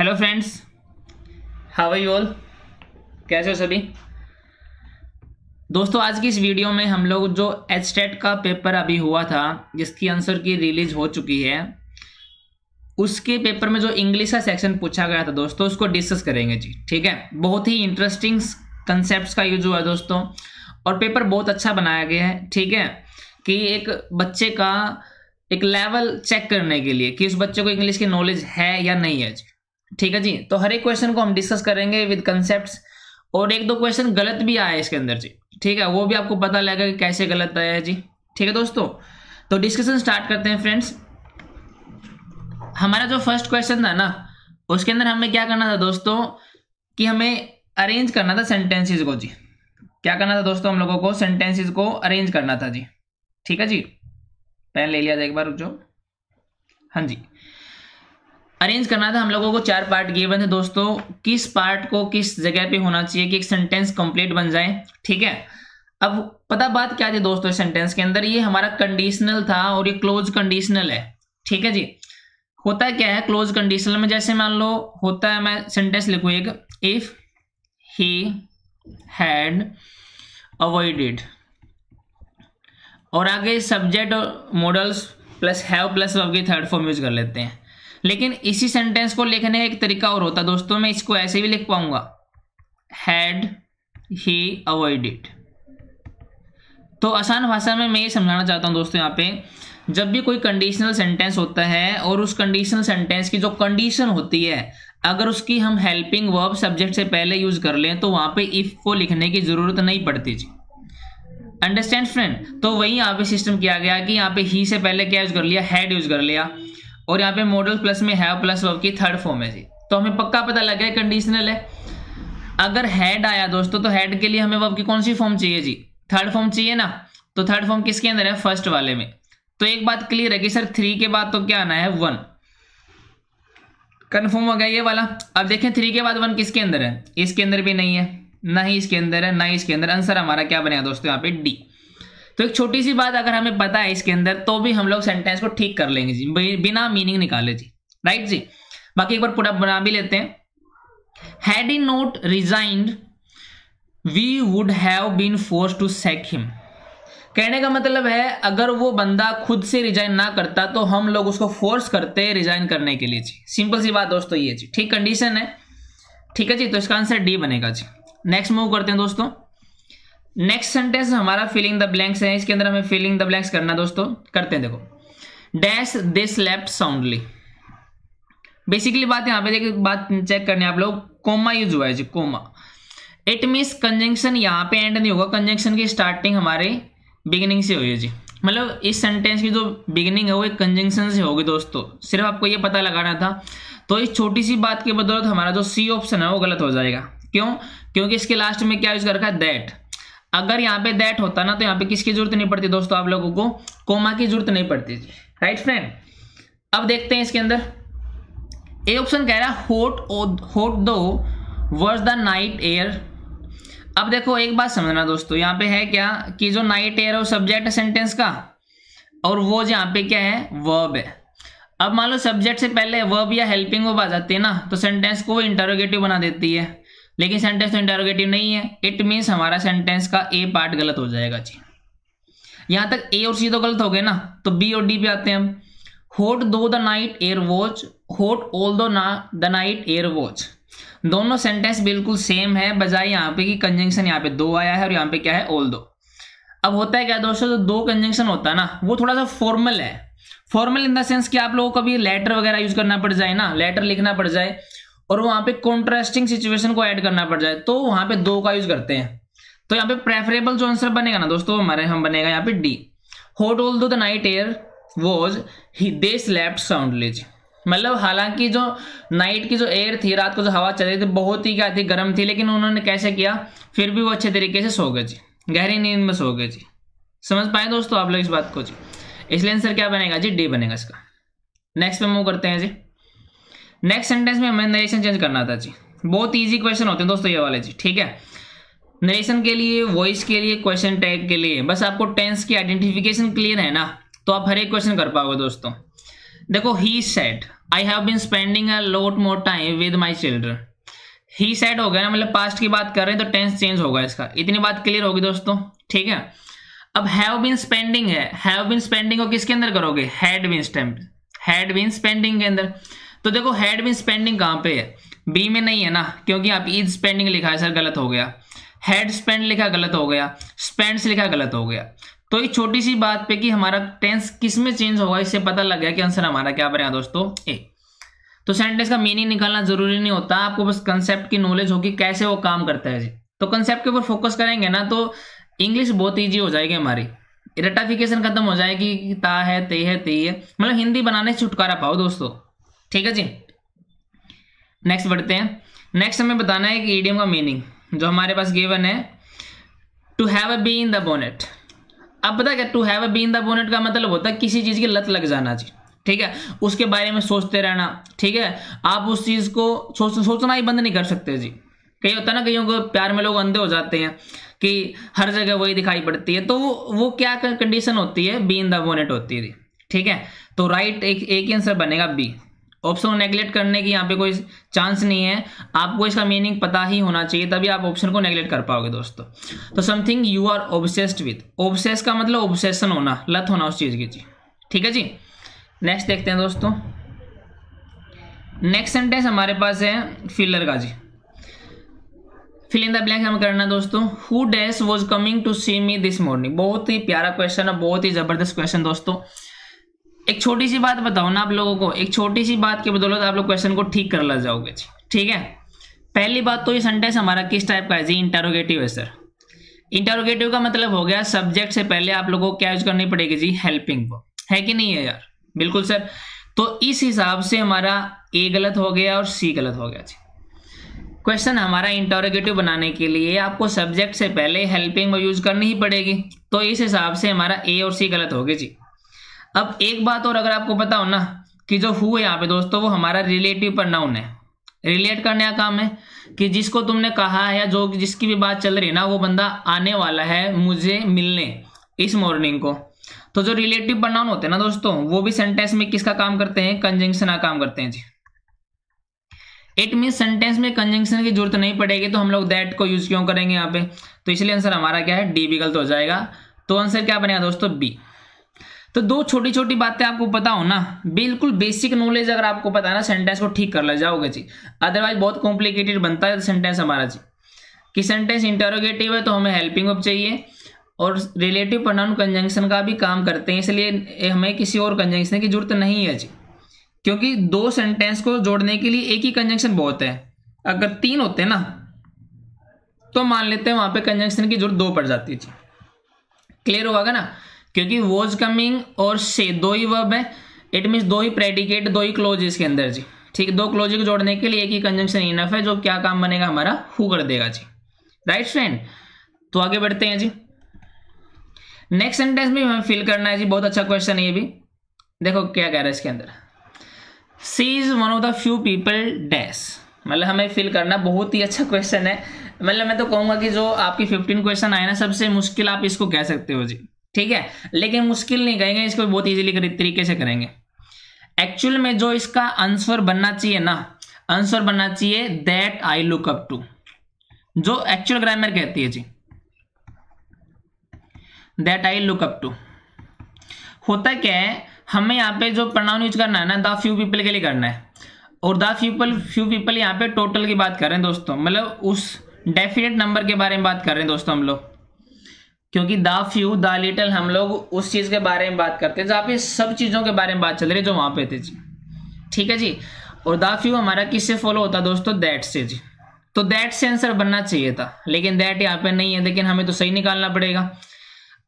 Hello friends, how are you all? कैसे हो सभी दोस्तों? आज की इस वीडियो में हम लोग जो एचटेट का पेपर अभी हुआ था, जिसकी आंसर की रिलीज हो चुकी है, उसके पेपर में जो इंग्लिश का सेक्शन पूछा गया था दोस्तों, उसको डिस्कस करेंगे जी। ठीक है, बहुत ही इंटरेस्टिंग कंसेप्ट्स का यूज हुआ है दोस्तों, और पेपर बहुत अच्छा बनाया गया है। ठीक है, कि एक बच्चे का एक लेवल चेक करने के लिए कि उस बच्चे को इंग्लिश की नॉलेज है या नहीं है जी। ठीक है जी, तो हर एक क्वेश्चन को हम डिस्कस करेंगे विद कंसेप्ट्स, और एक दो क्वेश्चन गलत भी आए इसके अंदर जी। ठीक है, वो भी आपको पता लगेगा कि कैसे गलत आया है जी। ठीक है दोस्तों, तो डिस्कशन स्टार्ट करते हैं फ्रेंड्स। हमारा जो फर्स्ट क्वेश्चन था ना, उसके अंदर हमें क्या करना था दोस्तों, कि हमें अरेंज करना था सेंटेंसेस को जी। क्या करना था दोस्तों, हम लोगों को सेंटेंसेस को अरेंज करना था जी। ठीक है जी, पेन ले लिया था एक बार, रुक जाओ। हाँ जी, अरेंज करना था हम लोगों को। 4 पार्ट गिवन थे दोस्तों, किस पार्ट को किस जगह पे होना चाहिए कि एक सेंटेंस कंप्लीट बन जाए। ठीक है, अब पता बात क्या थी दोस्तों, इस सेंटेंस के अंदर ये हमारा कंडीशनल था और ये क्लोज कंडीशनल है। ठीक है जी, होता क्या है क्लोज कंडीशनल में, जैसे मान लो होता है, मैं सेंटेंस लिखूं एक, इफ ही हैड अवॉइडेड, और आगे सब्जेक्ट और models plus have plus verb की थर्ड फॉर्म यूज कर लेते हैं। लेकिन इसी सेंटेंस को लिखने का एक तरीका और होता है दोस्तों, मैं इसको ऐसे भी लिख पाऊंगा, हैड ही अवॉइडेड। तो आसान भाषा में मैं ये समझाना चाहता हूं दोस्तों, यहाँ पे जब भी कोई कंडीशनल सेंटेंस होता है और उस कंडीशनल सेंटेंस की जो कंडीशन होती है, अगर उसकी हम हेल्पिंग वर्ब सब्जेक्ट से पहले यूज कर लें तो वहां पे इफ को लिखने की जरूरत नहीं पड़ती जी। Understand friend? तो वही यहाँ पे सिस्टम किया गया कि यहाँ पे ही से पहले क्या यूज कर लिया, हैड यूज कर लिया, और यहाँ पे मॉडल प्लस में हैव प्लस वर्ब की थर्ड फॉर्म है जी। तो हमें पक्का पता लग गया कंडीशनल है। अगर हैड आया दोस्तों, तो हैड के लिए हमें वर्ब की कौन सी फॉर्म चाहिए जी, थर्ड फॉर्म चाहिए ना। तो थर्ड फॉर्म किसके अंदर है, फर्स्ट वाले में। तो एक बात क्लियर है कि सर 3 के बाद तो क्या आना है, 1। कन्फर्म हो गया ये वाला। अब देखें 3 के बाद 1 किसके अंदर है, इसके अंदर भी नहीं है, ना ही इसके अंदर है, ना ही इसके अंदर। आंसर हमारा क्या बनेगा दोस्तों, यहाँ पे डी। तो एक छोटी सी बात अगर हमें पता है इसके अंदर, तो भी हम लोग सेंटेंस को ठीक कर लेंगे जी, बिना मीनिंग निकाले जी। राइट जी, बाकी एक बार पूरा बना भी लेते हैं। Had he not resigned we would have been forced to sack him. कहने का मतलब है, अगर वो बंदा खुद से रिजाइन ना करता तो हम लोग उसको फोर्स करते रिजाइन करने के लिए जी। सिंपल सी बात दोस्तों ये जी, ठीक कंडीशन है। ठीक है जी, तो इसका आंसर डी बनेगा जी। नेक्स्ट मूव करते हैं दोस्तों। नेक्स्ट सेंटेंस हमारा फिलिंग द ब्लैंक्स है, इसके अंदर हमें फिलिंग द ब्लैंक्स करना दोस्तों। करते हैं, देखो, डैश दे स्लेप्ट साउंडली। बेसिकली बात यहाँ पे देखिए, बात चेक करनी है आप लोग, कोमा यूज हुआ है जी, कोमा। इट मीन्स कंजंक्शन यहाँ पे एंड नहीं होगा, कंजंक्शन की स्टार्टिंग हमारे बिगिनिंग से हुई है जी। मतलब इस सेंटेंस की जो बिगिनिंग है वो एक कंजंक्शन से होगी दोस्तों, सिर्फ आपको ये पता लगाना था। तो इस छोटी सी बात की बदौलत हमारा जो सी ऑप्शन है वो गलत हो जाएगा। क्यों? क्योंकि इसके लास्ट में क्या यूज कर रखा है, दैट। अगर यहाँ पे दैट होता ना, तो यहाँ पे किसकी जरूरत नहीं पड़ती दोस्तों, आप लोगों को कोमा की जरूरत नहीं पड़ती जी। Right friend? अब देखते हैं इसके अंदर, ए ऑप्शन कह रहा है हॉट दो वर्स द नाइट एयर। अब देखो एक बात समझना दोस्तों, यहाँ पे है क्या कि जो नाइट एयर है वो सब्जेक्ट है सेंटेंस का, और वो यहाँ पे क्या है, वर्ब है। अब मान लो सब्जेक्ट से पहले वर्ब या हेल्पिंग वर्ब आ जाती है ना, तो सेंटेंस को वो इंटरोगेटिव बना देती है। लेकिन सेंटेंस तो इंटरोगेटिव नहीं है, इट मीन्स हमारा सेंटेंस का ए पार्ट गलत हो जाएगा जी। यहां तक ए और सी तो गलत हो गए ना, तो बी और डी पे आते हैं हम। हॉट दो the night air watch, hot all दो द नाइट एयर वॉच। दोनों सेंटेंस बिल्कुल सेम है, बजाय यहाँ पे कि कंजंक्शन यहाँ पे दो आया है और यहाँ पे क्या है, ऑल दो। अब होता है क्या दोस्तों, जो दो कंजंक्शन होता है ना, वो थोड़ा सा फॉर्मल है। फॉर्मल इन द सेंस कि आप लोगों को कभी लेटर वगैरह यूज करना पड़ जाए ना, लेटर लिखना पड़ जाए, और वहां पे कॉन्ट्रास्टिंग सिचुएशन को ऐड करना पड़ जाए, तो वहां पे दो का यूज करते हैं। तो यहाँ पे प्रेफरेबल जो आंसर बनेगा ना दोस्तों हमारे, हम बनेगा यहाँ पे D. Hot although the night air was they slept soundly. मतलब हालांकि जो नाइट की जो एयर थी, रात को जो हवा चल रही थी, बहुत ही क्या थी, गर्म थी, लेकिन उन्होंने कैसे किया, फिर भी वो अच्छे तरीके से सो गए जी, गहरी नींद में सो गए जी। समझ पाए दोस्तों आप लोग इस बात को जी? इसलिए आंसर क्या बनेगा जी, डी बनेगा इसका। नेक्स्ट पे मूव करते हैं जी। नेक्स्ट सेंटेंस में हमें नरेशन चेंज करना था जी। बहुत इजी क्वेश्चन होते हैं दोस्तों ये वाले जी। ठीक है, नरेशन के लिए, वॉइस के लिए, क्वेश्चन टैग के लिए, बस आपको टेंस की आइडेंटिफिकेशन क्लियर है ना, तो आप हर एक क्वेश्चन कर पाओगे दोस्तों। देखो he said I have been spending a lot more time with my children. He said हो गया ना, मतलब पास्ट की बात कर रहे हैं तो टेंस चेंज होगा इसका। इतनी बात क्लियर होगी दोस्तों, ठीक है। अब हैव बीन स्पेंडिंग है, हैव बीन स्पेंडिंग को किसके अंदर करोगे, हैड बीन स्पेंडिंग के अंदर। तो देखो हैड बीन स्पेंडिंग कहां पे है, बी में नहीं है ना, क्योंकि आप इज स्पेंडिंग लिखा है सर, गलत हो गया। हैड स्पेंड लिखा गलत हो गया, स्पेंड्स लिखा गलत हो गया। तो इस छोटी सी बात पे कि हमारा टेंस किस में चेंज होगा, इससे पता लग गया कि आंसर हमारा क्या बनेगा दोस्तों, ए। तो सेंटेंस का मीनिंग निकालना जरूरी नहीं होता, आपको बस कंसेप्ट की नॉलेज होगी कैसे वो काम करता है जी। तो कंसेप्ट के ऊपर फोकस करेंगे ना तो इंग्लिश बहुत ईजी हो जाएगी हमारी, रटाफिकेशन खत्म हो जाएगी कि ता है, ते है, ते है, मतलब हिंदी बनाने से छुटकारा पाओ दोस्तों, ठीक है जी। नेक्स्ट बढ़ते हैं। नेक्स्ट हमें बताना है कि ईडियम का मीनिंग जो हमारे पास गिवन है, to have a bee in the bonnet. अब पता क्या, to have a bee in the bonnet का मतलब होता है किसी चीज की लत लग जाना जी, ठीक है, उसके बारे में सोचते रहना, ठीक है। आप उस चीज को सोचना ही बंद नहीं कर सकते जी। कई होता है ना, कईयों को प्यार में लोग अंधे हो जाते हैं कि हर जगह वही दिखाई पड़ती है, तो वो क्या कंडीशन होती है, बी इन द बोनेट होती है, ठीक है। तो राइट एक ही आंसर बनेगा बी। ऑप्शन को नेगलेक्ट करने की यहाँ पे कोई चांस नहीं है, आपको इसका मीनिंग पता ही होना चाहिए, तभी आप ऑप्शन को नेगलेक्ट कर पाओगे दोस्तों। तो something you are obsessed with, obsess का मतलब ऑब्सेशन होना, लत होना उस चीज की जी, ठीक है जी। नेक्स्ट देखते हैं दोस्तों। नेक्स्ट सेंटेंस हमारे पास है फिलर का जी, फिल इन द ब्लैंक हम करना दोस्तों। Who dash was coming to see me this morning. बहुत ही प्यारा क्वेश्चन है, बहुत ही जबरदस्त क्वेश्चन दोस्तों। एक छोटी सी बात बताओ ना आप लोगों को, एक छोटी सी बात की बदौलत आप लोग क्वेश्चन को ठीक कर ला जाओगे जी, ठीक है। पहली बात तो ये सेंटेंस हमारा किस टाइप का है जी, इंटरोगेटिव है सर। इंटरोगेटिव का मतलब हो गया सब्जेक्ट से पहले आप लोगों को क्या यूज करनी पड़ेगी जी, हेल्पिंग वर्ब, है कि नहीं है यार, बिल्कुल सर। तो इस हिसाब से हमारा ए गलत हो गया और सी गलत हो गया जी। क्वेश्चन हमारा इंटरोगेटिव बनाने के लिए आपको सब्जेक्ट से पहले हेल्पिंग वर्ब यूज करनी ही पड़ेगी, तो इस हिसाब से हमारा ए और सी गलत हो गए जी। अब एक बात और अगर आपको पता हो ना कि जो हु है यहाँ पे दोस्तों वो हमारा रिलेटिव प्रोनाउन है, रिलेट करने का काम है कि जिसको तुमने कहा है या जो जिसकी भी बात चल रही है ना, वो बंदा आने वाला है मुझे मिलने इस मॉर्निंग को। तो जो रिलेटिव प्रोनाउन होते हैं ना दोस्तों, वो भी सेंटेंस में किसका काम करते हैं, कंजंक्शन का काम करते हैं जी। इट मीन सेंटेंस में कंजंक्शन की जरूरत नहीं पड़ेगी, तो हम लोग दैट को यूज क्यों करेंगे यहाँ पे, तो इसलिए आंसर हमारा क्या है, डी भी गलत हो जाएगा। तो आंसर क्या बनेगा दोस्तों, बी। तो दो छोटी छोटी बातें आपको पता हो ना, बिल्कुल बेसिक नॉलेज अगर आपको पता है ना, सेंटेंस को ठीक कर ले जाओगे जी। अदरवाइज बहुत कॉम्प्लिकेटेड बनता है सेंटेंस हमारा जी, कि सेंटेंस इंटरोगेटिव है तो हमें हेल्पिंग वर्ब चाहिए और रिलेटिव प्रोनाउन कंजंक्शन का भी काम करते हैं, इसलिए हमें किसी और कंजंक्शन की जरूरत नहीं है जी, क्योंकि दो सेंटेंस को जोड़ने के लिए एक ही कंजंक्शन बहुत है। अगर तीन होते ना तो मान लेते हैं वहां पे कंजंक्शन की जरूरत दो पड़ जाती है जी। क्लियर होगा ना, क्योंकि वॉज कमिंग और से दो ही वर्ब है, इट मीन्स दो ही प्रेडिकेट, दो ही क्लोज इसके अंदर जी, ठीक। दो क्लोज को जोड़ने के लिए एक ही कंजंक्शन इनफ है, जो क्या काम बनेगा हमारा, हु कर देगा जी, राइट फ्रेंड। तो आगे बढ़ते हैं जी। नेक्स्ट सेंटेंस में हमें फिल करना है जी, बहुत अच्छा क्वेश्चन है ये भी। देखो क्या कह रहा है इसके अंदर, she is one of the few people dash, मतलब हमें फिल करना, बहुत ही अच्छा क्वेश्चन है। मतलब मैं तो कहूंगा कि जो आपकी 15 क्वेश्चन आए ना, सबसे मुश्किल आप इसको कह सकते हो जी, ठीक है। लेकिन मुश्किल नहीं कहेंगे इसको, बहुत इजीली तरीके से करेंगे। एक्चुअल में जो इसका आंसर बनना चाहिए ना, आंसर बनना चाहिए that I look up to, जो एक्चुअल ग्रामर कहती है जी, that I look up to. होता क्या है, हमें यहाँ पे जो प्रोनाउन यूज करना है ना, द फ्यू पीपल के लिए करना है, और द फ्यू पीपल यहाँ पे टोटल की बात कर रहे हैं दोस्तों, मतलब उस डेफिनेट नंबर के बारे में बात कर रहे हैं दोस्तों हम लोग, क्योंकि द फ्यू द लिटिल हम लोग उस चीज के बारे में बात करते हैं जहाँ पे सब चीजों के बारे में बात चल रही है जो वहां पे थे जी, ठीक है जी। और द फ्यू हमारा किससे फॉलो होता है दोस्तों, दैट से जी। तो दैट से आंसर बनना चाहिए था, लेकिन दैट यहाँ पे नहीं है, लेकिन हमें तो सही निकालना पड़ेगा।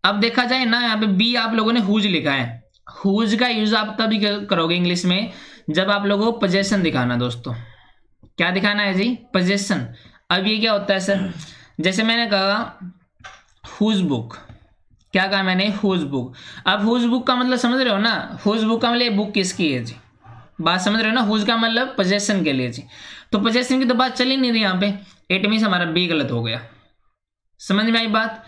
अब देखा जाए ना, यहाँ पे बी आप लोगों ने हुज लिखा है, हुज का यूज आप तभी करोगे इंग्लिश में जब आप लोगों को पोजेशन दिखाना दोस्तों। क्या दिखाना है जी, पोजेशन। अब ये क्या होता है सर, जैसे मैंने कहा हुज बुक, क्या कहा मैंने, हुज बुक। अब हुज बुक का मतलब समझ रहे हो ना, हुज बुक का मतलब बुक किसकी है जी, बात समझ रहे हो ना। हुज का मतलब पोजेशन के लिए जी, तो पोजेशन की तो बात चल ही नहीं रही यहाँ पे, इट मीन्स हमारा बी गलत हो गया। समझ में आई बात।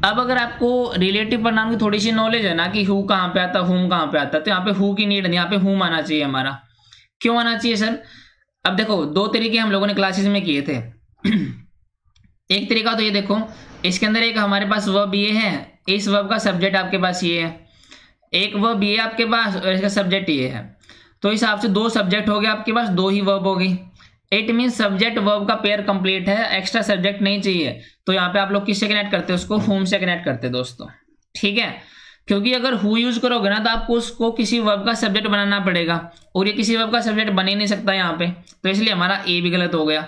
अब अगर आपको रिलेटिव प्रोनाउन की थोड़ी सी नॉलेज है ना कि हु कहाँ पे आता, हुम कहाँ पे आता, तो यहाँ पे हु की नीड नहीं, यहाँ पे हुम आना चाहिए हमारा। क्यों आना चाहिए सर? अब देखो दो तरीके हम लोगों ने क्लासेस में किए थे। एक तरीका तो ये देखो, इसके अंदर एक हमारे पास वर्ब ये है, इस वर्ब का सब्जेक्ट आपके पास ये है, एक वर्ब ये आपके पास और इसका सब्जेक्ट ये है, तो इस हिसाब से दो सब्जेक्ट हो गए आपके पास, दो ही वर्ब हो गई। इट मीन सब्जेक्ट वर्ब का पेयर कंप्लीट है, एक्स्ट्रा सब्जेक्ट नहीं चाहिए। तो यहाँ पे आप लोग किससे कनेक्ट करते हैं? उसको हुम से कनेक्ट करते हैं दोस्तों, ठीक है। क्योंकि अगर हु यूज करोगे ना तो आपको उसको किसी वर्ब का सब्जेक्ट बनाना पड़ेगा, और ये किसी वर्ब का सब्जेक्ट बन ही नहीं सकता यहाँ पे, तो इसलिए हमारा ए भी गलत हो गया।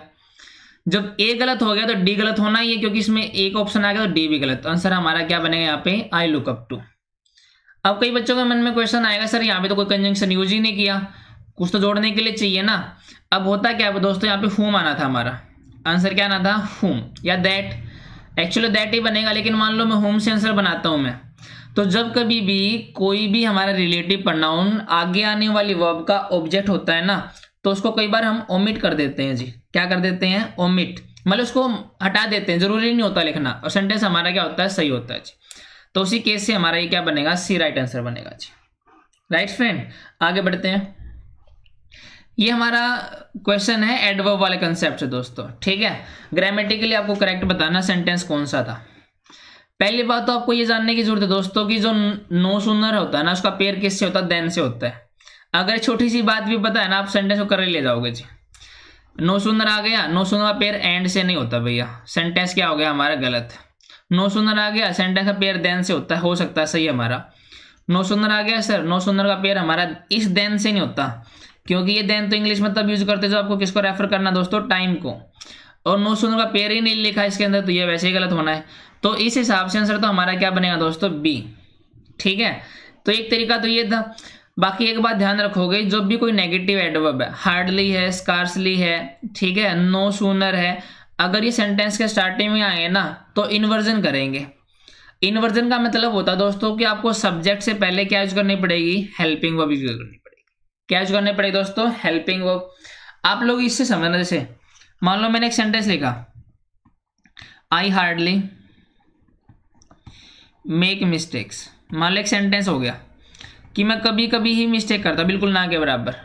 जब ए गलत हो गया तो डी गलत होना ही है, क्योंकि इसमें एक ऑप्शन आ गया तो डी भी गलत। तो आंसर हमारा क्या बनेगा यहाँ पे? I look up to. अब कई बच्चों के मन में क्वेश्चन आएगा, सर यहाँ पे तो कोई कंजंक्शन यूज ही नहीं किया, कुछ तो जोड़ने के लिए चाहिए ना। अब होता क्या है दोस्तों, यहाँ पे हुम आना था हमारा, आंसर क्या आना था? हुम या दैट। एक्चुअली दैट ही बनेगा, लेकिन मान लो मैं हुम से आंसर बनाता हूं मैं, तो जब कभी भी कोई भी हमारा रिलेटिव प्रोनाउन आगे आने वाली वर्ब का ऑब्जेक्ट होता है ना, तो उसको कई बार हम ओमिट कर देते हैं जी। क्या कर देते हैं? ओमिट, मतलब उसको हटा देते हैं, जरूरी नहीं होता लिखना, और सेंटेंस हमारा क्या होता है? सही होता है जी। तो उसी केस से हमारा ये क्या बनेगा? सी राइट आंसर बनेगा जी। राइट फ्रेंड, आगे बढ़ते हैं। ये हमारा क्वेश्चन है एडवर्ब वाले कंसेप्ट से दोस्तों, ठीक है। ग्रामेटिकली आपको करेक्ट बताना सेंटेंस कौन सा था। पहली बात तो आपको ये जानने की जरूरत है दोस्तों कि जो नो सूनर होता है ना, उसका पेयर किससे होता है? देन से होता है। अगर छोटी सी बात भी पता है ना, आप सेंटेंस को कर ले जाओगे जी। नो सूनर आ गया, नो सूनर का पेयर एंड से नहीं होता भैया, सेंटेंस क्या हो गया हमारा? गलत। नो सूनर आ गया, सेंटेंस का पेयर देन से होता है, हो सकता है सही हमारा। नो सूनर आ गया सर, नो सूनर का पेयर हमारा इस देन से नहीं होता, क्योंकि ये देन तो इंग्लिश में तब यूज करते जो आपको किसको रेफर करना दोस्तों? टाइम को। और नो सूनर का पेयर ही नहीं लिखा इसके अंदर, तो ये वैसे ही गलत होना है। तो इस हिसाब से आंसर तो हमारा क्या बनेगा दोस्तों? बी, ठीक है। तो एक तरीका तो ये था। बाकी एक बात ध्यान रखोगे, जब भी कोई नेगेटिव एडवर्ब है, हार्डली है, स्कार्सली है, ठीक है, नो सूनर है, अगर ये सेंटेंस के स्टार्टिंग में आए ना तो इन्वर्जन करेंगे। इन्वर्जन का मतलब होता है दोस्तों कि आपको सब्जेक्ट से पहले क्या यूज करनी पड़ेगी? हेल्पिंग वर्ब यूज करनी पड़ेगी। क्या यूज करने पड़ेगी दोस्तों? Helping verb. आप लोग इससे समझना, जैसे मान लो मैंने एक सेंटेंस लिखा, आई हार्डली मेक मिस्टेक्स। मान लो एक सेंटेंस हो गया कि मैं कभी कभी ही मिस्टेक करता, बिल्कुल ना के बराबर।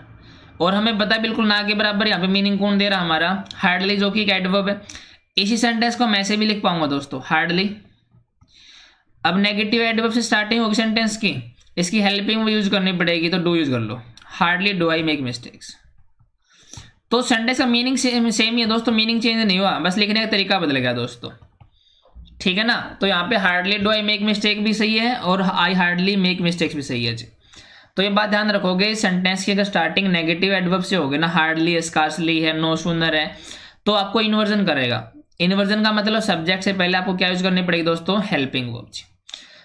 और हमें पता है बिल्कुल ना के बराबर यहाँ पे मीनिंग कौन दे रहा हमारा? हार्डली, जो कि एक एडवर्ब है। इसी सेंटेंस को मैं ऐसे भी लिख पाऊंगा दोस्तों, हार्डली। अब नेगेटिव एडवर्ब से स्टार्टिंग होगी सेंटेंस की, इसकी हेल्पिंग यूज करनी पड़ेगी, तो डू यूज कर लो, hardly do I make mistakes. तो सेंटेंस का मीनिंग सेम ही है दोस्तों, मीनिंग चेंज नहीं हुआ, बस लिखने का तरीका बदल गया दोस्तों, ठीक है ना। तो यहाँ पे hardly do I make mistake भी सही है और आई हार्डली मेक मिस्टेक्स भी सही है जी। तो ये बात ध्यान रखोगे, सेंटेंस की अगर स्टार्टिंग नेगेटिव एडवर्ब से होगी ना, हार्डली है, स्कार्सली है, नो सूनर है, तो आपको इन्वर्जन करेगा। इन्वर्जन का मतलब सब्जेक्ट से पहले आपको क्या यूज करनी पड़ेगी दोस्तों? हेल्पिंग वर्ब जी।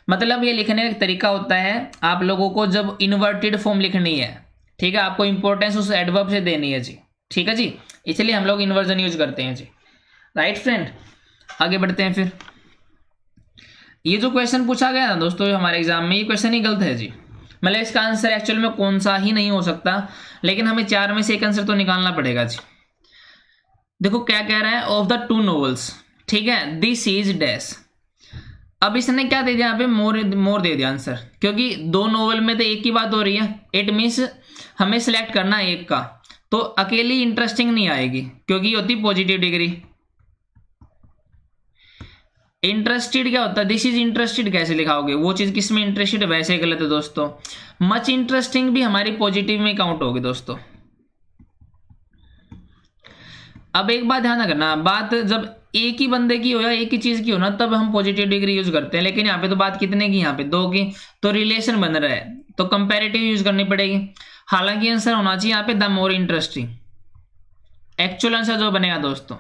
मतलब ये लिखने का एक तरीका होता है, आप लोगों को जब इन्वर्टेड फॉर्म लिखनी है, ठीक है, आपको इंपॉर्टेंस उस एडवर्ब से देनी है जी, ठीक है जी, इसलिए हम लोग इन्वर्जन यूज करते हैं जी। राइट फ्रेंड, आगे बढ़ते हैं फिर। ये जो क्वेश्चन पूछा गया ना दोस्तों हमारे एग्जाम में, ये क्वेश्चन ही गलत है जी। मतलब इसका आंसर एक्चुअल में कौन सा ही नहीं हो सकता, लेकिन हमें चार में से एक आंसर तो निकालना पड़ेगा जी। देखो क्या कह रहा है, ऑफ द टू नॉवेल्स, ठीक है, दिस इज डैश। अब इसने क्या दे दिया यहाँ पे? मोर दे दिया आंसर, क्योंकि दो नोवेल में तो एक ही बात हो रही है। इट मीन्स हमें सिलेक्ट करना है एक का, तो अकेली इंटरेस्टिंग नहीं आएगी, क्योंकि ये होती पॉजिटिव डिग्री। इंटरेस्टेड क्या होता है? दिस इज इंटरेस्टेड कैसे लिखाओगे? वो चीज किसमें इंटरेस्टेड, वैसे गलत है दोस्तों। मच इंटरेस्टिंग भी हमारी पॉजिटिव में काउंट होगी दोस्तों। अब एक बात ध्यान रखना, बात जब एक ही बंदे की हो या एक ही चीज की हो ना, तब हम पॉजिटिव डिग्री यूज करते हैं, लेकिन यहाँ पे तो बात कितने की? यहाँ पे दो की, तो रिलेशन बन रहा है, तो कंपैरेटिव यूज करनी पड़ेगी। हालांकि आंसर होना चाहिए यहाँ पे the more interesting, actual answer जो बनेगा दोस्तों,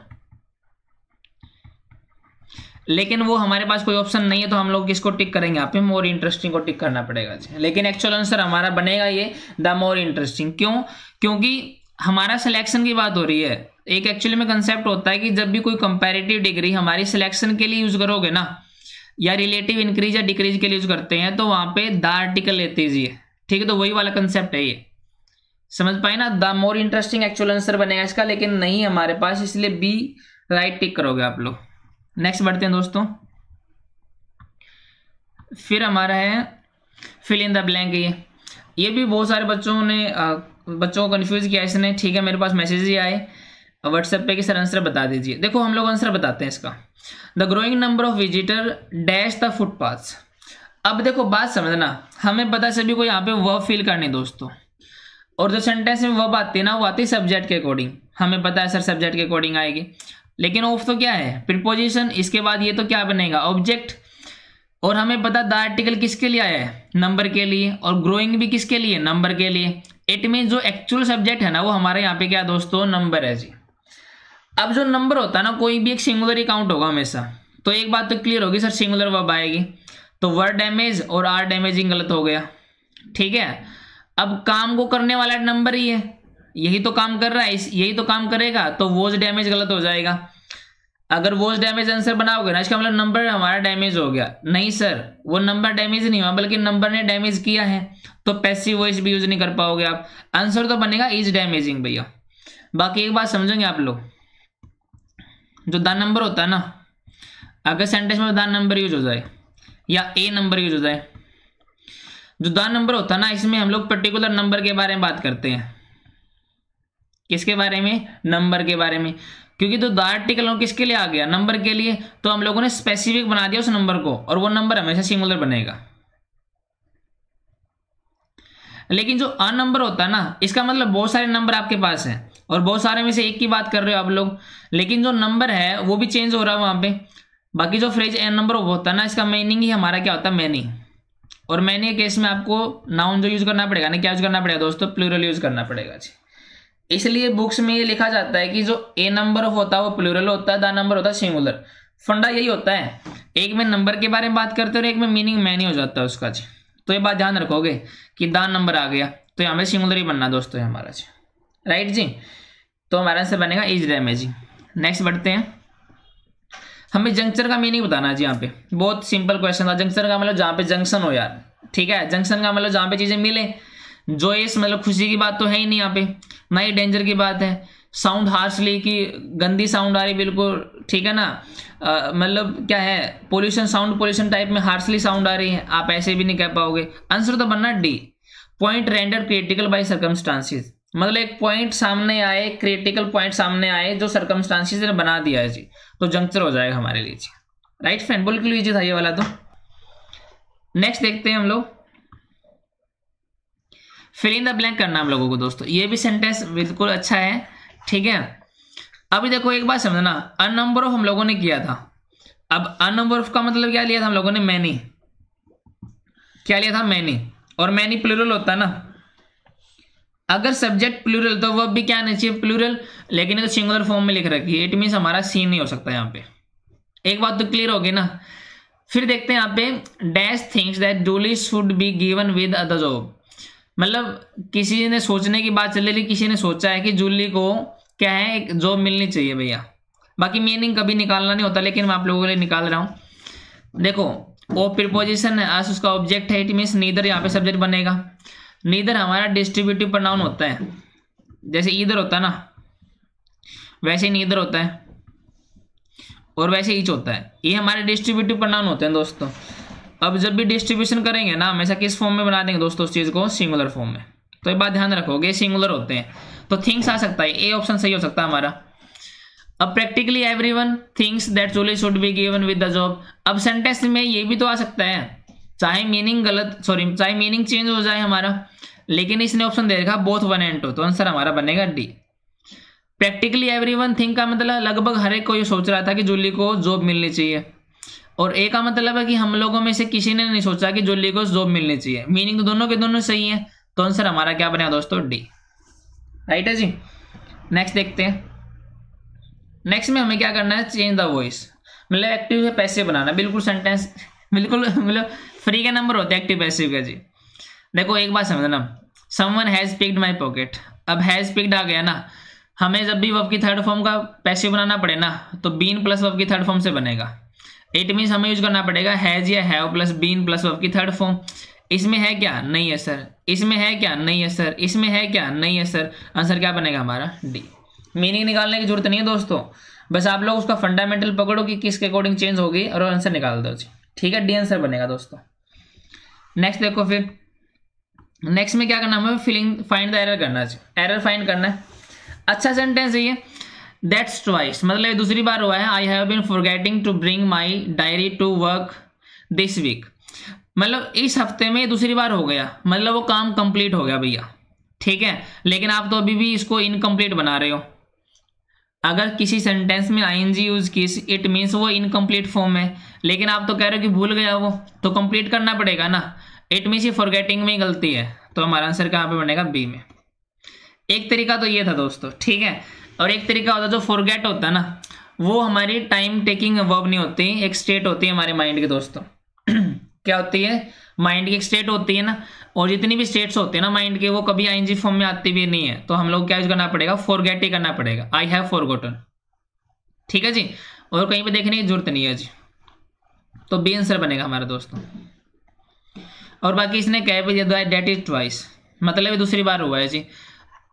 लेकिन वो हमारे पास कोई ऑप्शन नहीं है, तो हम लोग किसको टिक करेंगे? यहाँ पे मोर इंटरेस्टिंग को टिक करना पड़ेगा जी। लेकिन एक्चुअल आंसर हमारा बनेगा ये द मोर इंटरेस्टिंग। क्यों? क्योंकि हमारा सिलेक्शन की बात हो रही है। एक एक्चुअली में कंसेप्ट होता है कि जब भी कोई कंपैरेटिव डिग्री हमारी सिलेक्शन के लिए यूज करोगे ना, या रिलेटिव इंक्रीज या डिक्रीज के लिए यूज करते हैं, तो वहां पे द आर्टिकल लेते हैं, ठीक है। तो वही वाला कंसेप्ट है ये, समझ पाए ना। The more interesting actual answer बनेगा इसका, लेकिन नहीं हमारे पास, इसलिए बी राइट टिक करोगे आप लोग। नेक्स्ट बढ़ते हैं दोस्तों। फिर हमारा है फिल इन द ब्लैंक। ये भी बहुत सारे बच्चों को कंफ्यूज किया इसने। ठीक है, मेरे पास मैसेज ही आए व्हाट्सएप पे कि सर आंसर बता दीजिए। देखो हम लोग आंसर बताते हैं इसका। The growing number of visitor dash the footpaths. अब देखो बात समझना, हमें पता सभी को यहाँ पे वर्ब फिल करनी दोस्तों, और जो सेंटेंस में वर्ब आती है ना वो आती है सब्जेक्ट के अकॉर्डिंग। हमें पता है सर सब्जेक्ट के अकॉर्डिंग आएगी, लेकिन ऑफ तो क्या है प्रीपोजिशन, इसके बाद ये तो क्या बनेगा ऑब्जेक्ट। और हमें पता द आर्टिकल किसके लिए आया है, नंबर के लिए, और ग्रोइंग भी किसके लिए, नंबर के लिए। इट मीन जो एक्चुअल सब्जेक्ट है ना वो हमारे यहाँ पे क्या दोस्तों, नंबर है जी। अब जो नंबर होता है ना कोई भी एक सिंगुलर ही काउंट होगा हमेशा। तो एक बात तो क्लियर होगी सर सिंगुलर वर्ब आएगी, तो वर्ड डैमेज और आर डैमेजिंग गलत हो गया। ठीक है, अब काम को करने वाला नंबर ही है, यही तो काम कर रहा है, यही तो काम करेगा, तो वॉज डैमेज गलत हो जाएगा। अगर वॉज डैमेज आंसर बनाओगे ना इसका मतलब नंबर हमारा डैमेज हो गया। नहीं सर, वो नंबर डैमेज नहीं हुआ बल्कि नंबर ने डैमेज किया है, तो पैसिव वॉइस भी यूज नहीं कर पाओगे आप। आंसर तो बनेगा इज डैमेजिंग भैया। बाकी एक बात समझेंगे आप लोग, जो द नंबर होता है ना, अगर सेंटेंस में द नंबर यूज हो जाए या ए नंबर यूज हो जाए, जो द नंबर होता है ना इसमें हम लोग पर्टिकुलर नंबर के बारे में बात करते हैं। किसके बारे में, नंबर के बारे में, क्योंकि तो द आर्टिकल किसके लिए आ गया, नंबर के लिए, तो हम लोगों ने स्पेसिफिक बना दिया उस नंबर को, और वो नंबर हमेशा सिंगुलर बनेगा। लेकिन जो अ नंबर होता है ना इसका मतलब बहुत सारे नंबर आपके पास हैं और बहुत सारे में से एक की बात कर रहे हो आप लोग, लेकिन जो नंबर है वो भी चेंज हो रहा है वहां पे। बाकी जो फ्रेज एन नंबर होता है ना इसका मीनिंग ही हमारा क्या होता है, मैनी। और मैनी के केस में आपको नाउन जो यूज करना पड़ेगा ना, क्या यूज करना पड़ेगा दोस्तों, प्लूरल यूज करना पड़ेगा जी। इसलिए बुक्स में ये लिखा जाता है कि जो ए नंबर होता है वो प्लूरल होता है, द नंबर होता है सिंगुलर। फंडा यही होता है, एक में नंबर के बारे में बात करते हैं और एक में मीनिंग मैनी हो जाता है उसका जी। तो ये बात ध्यान रखोगे कि द नंबर आ गया तो यहाँ पे सिंगुलर ही बनना दोस्तों हमारा जी, राइट जी। तो हमारा आंसर बनेगा इज डैमेजिंग। नेक्स्ट बढ़ते हैं, हमें जंक्शन का मीनिंग बताना है जी। यहाँ पे बहुत सिंपल क्वेश्चन था। जंक्शन का मतलब जहाँ पे जंक्शन हो यार, ठीक है। जंक्शन का मतलब जहाँ पे चीजें मिले। जॉयस मतलब खुशी की बात तो है ही नहीं यहाँ पे, ना ही डेंजर की बात है। साउंड हार्शली की गंदी साउंड आ रही बिल्कुल, ठीक है ना। मतलब क्या है, पोल्यूशन, साउंड पोल्यूशन टाइप में हार्शली साउंड आ रही है, आप ऐसे भी नहीं कह पाओगे। आंसर तो बनना D, point render critical by circumstances. मतलब एक पॉइंट सामने आए, क्रिटिकल पॉइंट सामने आए जो सर्कमस्टांसिस ने बना दिया है जी, तो जंक्चर हो जाएगा हमारे लिए जी, राइट फ्रेंड। बिल्कुल ईजी था ये वाला। तो नेक्स्ट देखते हैं हम लोग, फिल इन द ब्लैंक करना हम लोगों को दोस्तों। ये भी सेंटेंस बिल्कुल अच्छा है, ठीक है। अभी देखो एक बात समझना, अ नंबर ऑफ हम लोगों ने किया था। अब अ नंबर ऑफ का मतलब क्या लिया था हम लोगों ने, मैनी। क्या लिया था, मैनी। और मैनी प्लूरल होता है ना। अगर सब्जेक्ट प्लूरल तो वर्ब भी क्या नहीं चाहिए, प्लूरल। लेकिन तो सिंगुलर फॉर्म में लिख रखी है, इट मीन्स हमारा सीन नहीं हो सकता यहाँ पे। एक बात तो क्लियर होगी ना। फिर देखते हैं यहाँ पे, dash things that Julie should be given with a job. मतलब किसी ने सोचने की बात चल रही, किसी ने सोचा है कि जूली को क्या है, एक जॉब मिलनी चाहिए भैया। बाकी मीनिंग कभी निकालना नहीं होता, लेकिन मैं आप लोगों के लिए निकाल रहा हूं। देखो वो प्रीपोजिशन है, आज उसका ऑब्जेक्ट है, इट मीन्स नीदर यहाँ पे सब्जेक्ट बनेगा। नीदर हमारा डिस्ट्रीब्यूटिव प्रोनाउन होता है, जैसे ईदर होता है ना वैसे नीदर होता है, और वैसे ईच होता है। ये हमारे डिस्ट्रीब्यूटिव प्रोनाउन होते हैं दोस्तों। अब जब भी डिस्ट्रीब्यूशन करेंगे ना हमेशा किस फॉर्म में बना देंगे दोस्तों उस चीज को, सिंगुलर फॉर्म में। तो एक बात ध्यान रखोगे, सिंगुलर होते हैं तो थिंग्स आ सकता है, ए ऑप्शन सही हो सकता है हमारा। अब practically everyone thinks that Julie should be given with the job. अब सेंटेंस में ये भी तो आ सकता है, चाहे मीनिंग चाहे मीनिंग चेंज हो जाए हमारा, लेकिन इसने ऑप्शन दे रखा बोथ 1 and 2, तो आंसर हमारा बनेगा डी। प्रैक्टिकली एवरीवन थिंक का मतलब लगभग हर एक को ये सोच रहा था कि जूली को जॉब मिलनी चाहिए, और ए का मतलब है कि हम लोगों में से किसी ने नहीं सोचा कि जूली को जॉब मिलनी चाहिए। मीनिंग तो दोनों के दोनों सही है, तो आंसर हमारा क्या बनेगा दोस्तों, डी, राइट है जी। नेक्स्ट देखते हैं। नेक्स्ट में हमें क्या करना है, चेंज द वॉइस। मतलब एक्टिव है पैसिव बनाना, बिल्कुल सेंटेंस बिल्कुल मतलब फ्री के नंबर होते हैं एक्टिव पैसिव का जी। देखो एक बात समझना, someone has picked my pocket. अब हैज पिक्ड आ गया ना, हमें जब भी वर्ब की थर्ड फॉर्म का पैसिव बनाना पड़े ना तो बीन प्लस वर्ब की थर्ड फॉर्म से बनेगा। इट मीन्स हमें यूज करना पड़ेगा हैज या have plus been plus verb की थर्ड फॉर्म। इसमें है क्या, नहीं है सर। इसमें है क्या, नहीं है सर। इसमें है क्या, नहीं है सर। आंसर क्या बनेगा हमारा, डी। मीनिंग निकालने की जरूरत नहीं है दोस्तों, बस आप लोग उसका फंडामेंटल पकड़ो कि किसके अकॉर्डिंग चेंज होगी और आंसर निकाल दो जी, ठीक है। डी आंसर बनेगा दोस्तों। नेक्स्ट देखो, फिर नेक्स्ट में क्या करना है, हमें फिलिंग फाइंड द एरर करना है, एरर फाइंड करना है। अच्छा सेंटेंस है ये, दैट्स ट्वाइस, मतलब दूसरी बार हुआ है। I have been forgetting to bring my diary to work this week, मतलब इस हफ्ते में दूसरी बार हो गया, मतलब वो काम कंप्लीट हो गया भैया, ठीक है। लेकिन आप तो अभी भी इसको इनकम्प्लीट बना रहे हो। अगर किसी सेंटेंस में आईएनजी यूज की, इट मीन्स वो इनकम्प्लीट फॉर्म है, लेकिन आप तो कह रहे हो कि भूल गया वो, तो कंप्लीट करना पड़ेगा ना। इट मीन्स ये फॉरगेटिंग में गलती है, तो हमारा आंसर कहाँ पे बनेगा, बी में। एक तरीका तो ये था दोस्तों, ठीक है। और एक तरीका होता है जो फॉरगेट होता है ना, वो हमारी टाइम टेकिंग वर्ब नहीं होती, एक स्टेट होती है हमारे माइंड की दोस्तों। क्या होती है, माइंड की एक स्टेट होती है ना, और जितनी भी स्टेट्स होते हैं ना माइंड के, वो कभी आईएनजी फॉर्म में आती भी नहीं है। तो हम लोग क्या यूज करना पड़ेगा, फॉरगेट ही करना पड़ेगा, आई हैव फॉरगॉटन, ठीक है जी। और कहीं पे देखने की जरूरत नहीं है जी, तो बी आंसर बनेगा हमारा दोस्तों। और बाकी इसने कह भी दिया दैट इज ट्वाइस, मतलब ये दूसरी बार हुआ है जी।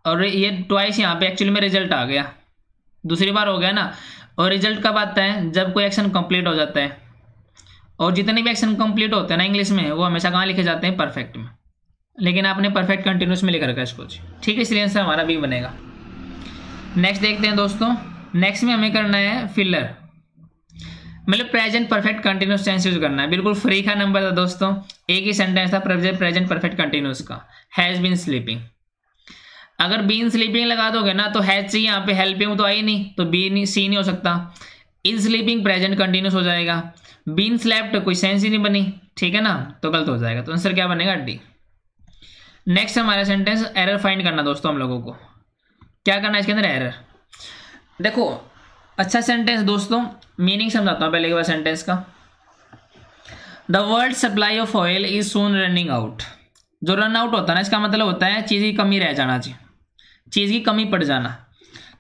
और ये ट्वाइस यहाँ पे एक्चुअली में रिजल्ट आ गया, दूसरी बार हो गया ना। और रिजल्ट कब आता है, जब कोई एक्शन कंप्लीट हो जाता है। और जितने भी एक्शन कंप्लीट होते हैं ना इंग्लिश में, वो हमेशा कहाँ लिखे जाते हैं, परफेक्ट में। लेकिन आपने परफेक्ट कंटिन्यूस में लिख रखा है इसको जी, ठीक है, इसलिए आंसर हमारा बी बनेगा। नेक्स्ट देखते हैं दोस्तों, नेक्स्ट में हमें करना है फिलर, मतलब present perfect continuous tense use करना है। बिल्कुल फ्री का नंबर था दोस्तों, एक ही सेंटेंस था प्रेजेंट परफेक्ट कंटिन्यूस का, हैज बीन स्लीपिंग। अगर बीन स्लीपिंग लगा दोगे ना तो हैज चाहिए यहाँ पे, हेल्पिंग तो आई नहीं, तो बी नहीं, सी नहीं हो सकता। इज स्लीपिंग प्रेजेंट कंटिन्यूस हो जाएगा, बीन स्लेप्ट कोई सेंस ही नहीं बनी, ठीक है ना, तो गलत हो जाएगा। तो आंसर क्या बनेगा, डी। नेक्स्ट हमारा सेंटेंस एरर फाइंड करना दोस्तों, हम लोगों को क्या करना है इसके अंदर, एरर। देखो अच्छा सेंटेंस दोस्तों, मीनिंग समझाता हूँ पहले के बाद सेंटेंस का। The world supply of oil is soon running out. जो रन आउट होता है ना, इसका मतलब होता है चीज़ की कमी रह जाना चाहिए, चीज़ की कमी पड़ जाना।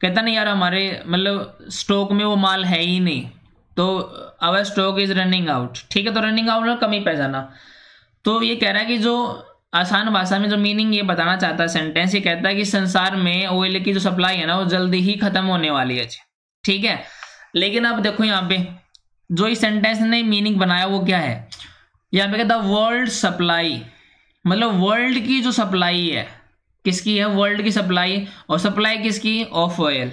कहता नहीं यार हमारे मतलब स्टॉक में वो माल है ही नहीं, तो our stock is running out, ठीक है। तो रनिंग आउट में कमी पड़ जाना, तो ये कह रहा है कि जो आसान भाषा में जो मीनिंग ये बताना चाहता है सेंटेंस, ये कहता है कि संसार में ऑयल की जो सप्लाई है ना, वो जल्दी ही खत्म होने वाली है, ठीक है। लेकिन अब देखो यहाँ पे जो इस सेंटेंस ने मीनिंग बनाया वो क्या है, यहाँ पे कहता है वर्ल्ड सप्लाई, मतलब वर्ल्ड की जो सप्लाई है, किसकी है, वर्ल्ड की सप्लाई। और सप्लाई किसकी, ऑफ ऑयल।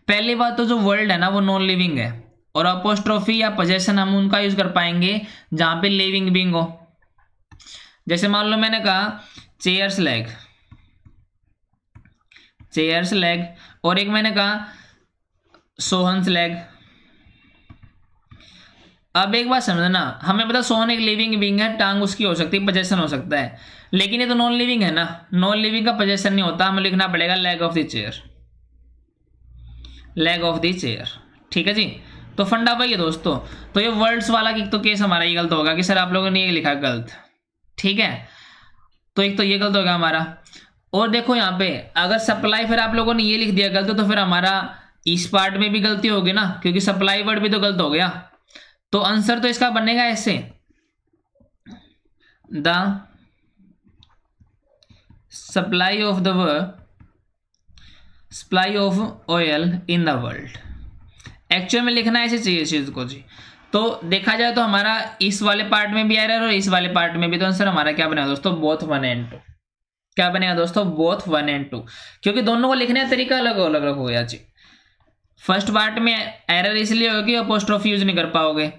पहली बात तो जो वर्ल्ड है ना वो नॉन लिविंग है, और अपोस्ट्रोफी या पोजेशन हम उनका यूज कर पाएंगे जहां पे लिविंग बीइंग हो। जैसे मान लो मैंने कहा चेयर्स लेग, चेयर्स लेग, और एक मैंने कहा सोहन्स लेग। अब एक बात समझना, हमें पता सोहन एक लिविंग बीइंग है, टांग उसकी हो सकती है, पोजेशन हो सकता है, लेकिन ये तो नॉन लिविंग है ना, नॉन लिविंग का पोजेशन नहीं होता, हमें लिखना पड़ेगा leg of the chair, leg of the chair, ठीक है जी। तो फंडा वही है दोस्तों। तो ये वर्ड्स वाला की तो केस हमारा ये गलत होगा कि सर आप लोगों ने ये लिखा गलत, ठीक है। तो एक तो ये गलत होगा हमारा। और देखो यहाँ पे अगर सप्लाई फिर आप लोगों ने ये लिख दिया गलत, तो फिर हमारा इस पार्ट में भी गलती होगी ना, क्योंकि सप्लाई वर्ड भी तो गलत हो गया। तो आंसर तो इसका बनेगा ऐसे, the supply of the supply of oil in the world. Actual में लिखना ऐसे चाहिए इस चीज को जी। तो देखा जाए तो हमारा इस वाले पार्ट में भी एरर और इस वाले पार्ट में भी, तो आंसर हमारा क्या बनेगा दोस्तों, बोथ 1 and 2। क्या बनेगा दोस्तों, बोथ 1 and 2, क्योंकि दोनों को लिखने का तरीका अलग अलग हो गया जी। फर्स्ट पार्ट में एरर इसलिए होगा कि अपोस्ट्रोफी यूज नहीं कर पाओगे।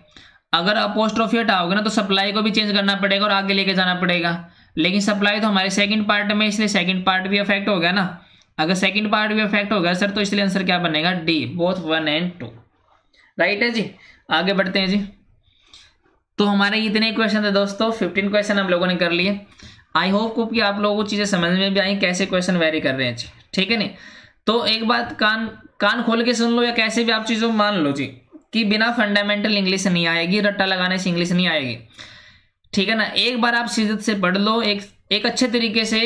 अगर अपोस्ट्रोफी हटाओगे ना तो सप्लाई को भी चेंज करना पड़ेगा और आगे लेके जाना पड़ेगा, लेकिन सप्लाई तो हमारे सेकंड पार्ट में, इसलिए सेकंड पार्ट भी अफेक्ट हो गया ना। अगर सेकंड पार्ट भी अफेक्ट हो गया सर, तो इसलिए आंसर क्या बनेगा, डी, बोथ 1 and 2, राइट है जी। आगे बढ़ते हैं जी। तो हमारे इतने क्वेश्चन थे दोस्तों, 15 क्वेश्चन हम लोगों ने कर लिए। आई होप कि आप लोगों को चीजें समझ में भी आई, कैसे क्वेश्चन वेरी कर रहे हैं जी, ठीक है नहीं। तो एक बात कान खोल के सुन लो, या कैसे भी आप चीजों को मान लो जी, कि बिना फंडामेंटल इंग्लिश नहीं आएगी, रट्टा लगाने से इंग्लिश नहीं आएगी, ठीक है ना। एक बार आप शिद्दत से पढ़ लो, एक अच्छे तरीके से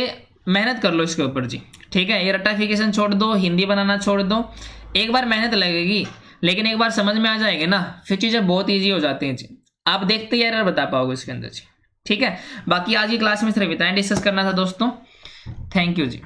मेहनत कर लो इसके ऊपर जी, ठीक है। ये रट्टाफिकेशन छोड़ दो, हिंदी बनाना छोड़ दो, एक बार मेहनत लगेगी, लेकिन एक बार समझ में आ जाएगी ना, फिर चीजें बहुत ईजी हो जाती हैं जी। आप देखते ही एरर बता पाओगे इसके अंदर जी, ठीक है। बाकी आज की क्लास में सिर्फ इतना डिस्कस करना था दोस्तों। Thank you ji.